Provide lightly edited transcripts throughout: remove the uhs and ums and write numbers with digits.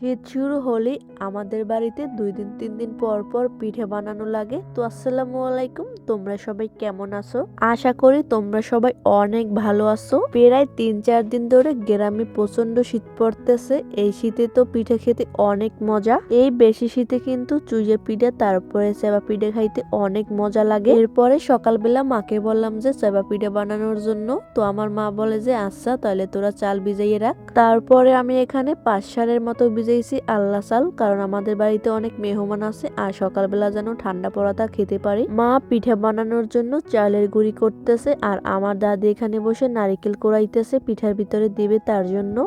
শীত শুরু হলেই আমাদের বাড়িতে ২ দিন ৩ দিন পর পর পিঠে বানানো লাগে। তো আসসালামু আলাইকুম, তোমরা সবাই কেমন আছো? আশা করি তোমরা সবাই অনেক ভালো আছো। প্রায় ৩-৪ দিন ধরে গ্রামে প্রচন্ড শীত পড়তেছে। এই শীতে তো পিঠে খেতে অনেক মজা। এই বেশি শীতে কিন্তু চুইয়ে পিঠে তারপরে চেবা পিঠে খাইতে অনেক মজা লাগে। এরপরে সকালবেলা মাকে বললাম যে চেবা পিঠে বানানোর জন্য। তো আমার মা বলে যে আচ্ছা তাহলে তোরা চাল ভিজাইয়ে রাখ। তারপরে আমি এখানে ৫ সালের মতো ভিজাইছি আল্লাহ চাল, কারণ আমাদের বাড়িতে অনেক মেহমান আছে আর সকালবেলা যেন ঠান্ডা পড়াটা খেতে পারি। মা পিঠা বানানোর জন্য চালের গুঁড়ি করতেছে আর আমার দাদি এখানে বসে নারিকেল কোড়াইতেছে পিঠার ভিতরে দিবে তার জন্য।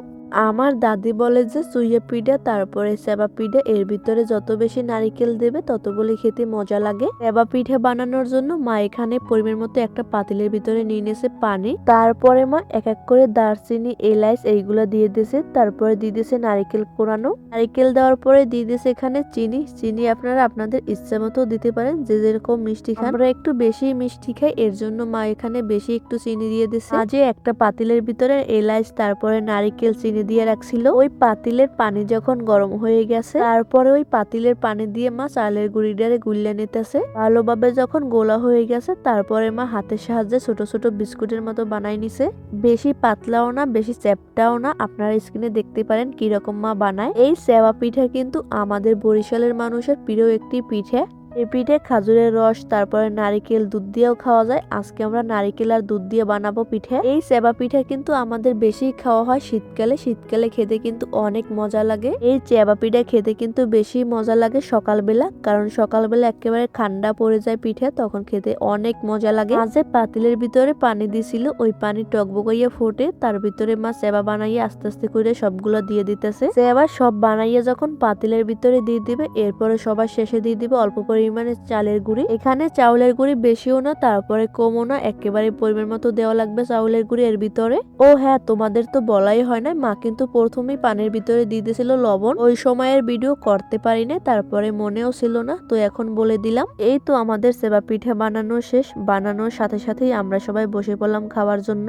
আমার দাদি বলে যে চুইয়া পিঠা তারপরে সেবা পিঠা এর ভিতরে যত বেশি নারিকেল দেবে তত বলে খেতে মজা লাগে। সেবা পিঠা বানানোর জন্য মা এখানে পরিমাণ মতো একটা পাতিলের ভিতরে নিয়ে নিয়েছে পানি। তারপরে মা এক এক করে দারচিনি, এলাচ এইগুলো দিয়ে দিয়েছে। তারপরে দিয়ে দিয়েছে নারিকেল কোরানো। নারিকেল দেওয়ার পরে দিয়ে দিয়েছে এখানে চিনি। চিনি আপনারা আপনাদের ইচ্ছা মতো দিতে পারেন, যে যেরকম মিষ্টি খান। আমরা একটু বেশি মিষ্টি খাই, এর জন্য মা এখানে বেশি একটু চিনি দিয়ে দিয়েছে। আজে একটা পাতিলের ভিতরে এলাচ তারপরে নারিকেল চিনি দিয়ে রাখছিল। ওই পাতিলের পানি যখন গরম হয়ে গেছে তারপরে ওই পাতিলের পানি দিয়ে মা চালের গুঁড়িটারে গুলিয়ে নিতেছে। ভালোভাবে যখন গোলা হয়ে গেছে তারপরে মা হাতের সাহায্যে ছোট ছোট বিস্কুটের মতো বানাই নিছে। বেশি পাতলাও না বেশি চ্যাপটাও না, আপনারা স্ক্রিনে দেখতে পারেন কিরকম মা বানায়। এই সেবা পিঠা কিন্তু আমাদের বরিশালের মানুষের প্রিয় একটি পিঠে। এই পিঠে খাজুরের রস তারপরে নারিকেল দুধ দিয়েও খাওয়া যায়। আজকে আমরা নারিকেল আর দুধ দিয়ে বানাবো পিঠে। এই সেবা পিঠা কিন্তু আমাদের বেশি খাওয়া হয় শীতকালে। শীতকালে খেতে কিন্তু অনেক মজা লাগে। এই চেবা পিঠা খেতে কিন্তু বেশি মজা লাগে সকালবেলা, কারণ সকালবেলা একেবারে ঠান্ডা পড়ে যায় পিঠে, তখন খেতে অনেক মজা লাগে। মাঝে পাতিলের ভিতরে পানি দিছিল, ওই পানি টকবগাইয়া ফোটে, তার ভিতরে মা চেবা বানাইয়া আস্তে আস্তে করে সবগুলো দিয়ে দিতেছে। চেবা সব বানাইয়া যখন পাতিলের ভিতরে দিয়ে দিবে এরপরে সবার শেষে দিয়ে দিবে অল্প পরিমাণে চালের গুঁড়ি। এখানে চাউলের গুঁড়ি বেশিও না তারপরে কমও না, একেবারে পরিমাণ মতো দেওয়া লাগবে চাউলের গুঁড়ি এর ভিতরে। ও হ্যাঁ, তোমাদের তো বলাই হয় না, মা কিন্তু প্রথমেই পানির ভিতরে দিয়ে দিয়েছিল লবণ। ওই সময়ের ভিডিও করতে পারি না, তারপরে মনেও ছিল না, তো এখন বলে দিলাম। এই তো আমাদের সেবা পিঠা বানানো শেষ। বানানোর সাথে সাথেই আমরা সবাই বসে পড়লাম খাওয়ার জন্য।